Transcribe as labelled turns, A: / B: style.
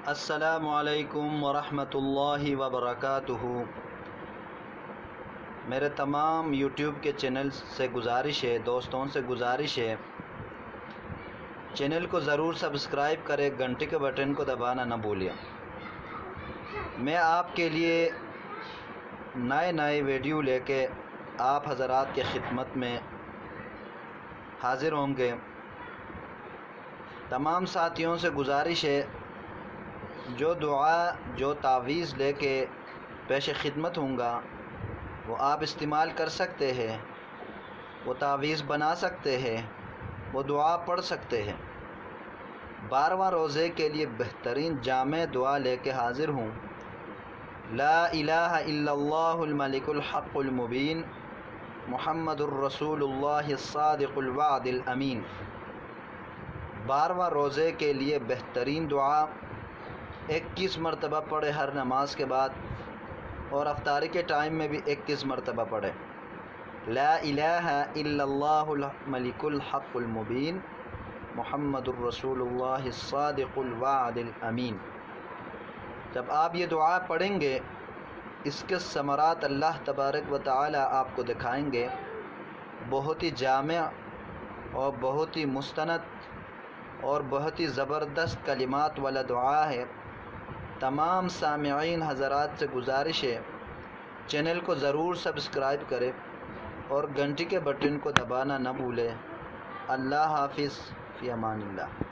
A: السلام علیکم ورحمۃ اللہ وبرکاتہ۔ میرے تمام یوٹیوب کے چینل سے گزارش ہے، دوستوں سے گزارش ہے، چینل کو ضرور سبسکرائب کرے، گھنٹی کے بٹن کو دبانا نہ بھولیں۔ میں آپ کے لیے نئے ویڈیو لے کے آپ حضرات کی خدمت میں حاضر ہوں گے۔ تمام ساتھیوں سے گزارش ہے، جو دعا جو تعویذ لے کے پیش خدمت ہوں گا وہ آپ استعمال کر سکتے ہیں، وہ تعویذ بنا سکتے ہیں، وہ دعا پڑھ سکتے ہیں۔ 12واں روزے کے لیے بہترین جامع دعا لے کے حاضر ہوں۔ لا الہ الا اللہ الملک الحق المبین محمد الرسول اللہ الصادق الوعد الامین۔ 12واں روزے کے لیے بہترین دعا 21 مرتبہ پڑھے ہر نماز کے بعد، اور افطاری کے ٹائم میں بھی 21 مرتبہ پڑھے۔ لا الہ الا اللہ الملک الحق المبین محمد الرسول اللہ الصادق الوعد الامین۔ جب آپ یہ دعا پڑھیں گے، اس کے ثمرات اللہ تبارک و تعالی آپ کو دکھائیں گے۔ بہت ہی جامع اور بہت ہی مستند اور بہت ہی زبردست کلمات والا دعا ہے۔ تمام سامعین حضرات سے گزارش ہے، چینل کو ضرور سبسکرائب کرے اور گھنٹی کے بٹن کو دبانا نہ بھولے۔ اللہ حافظ، فی امان اللہ۔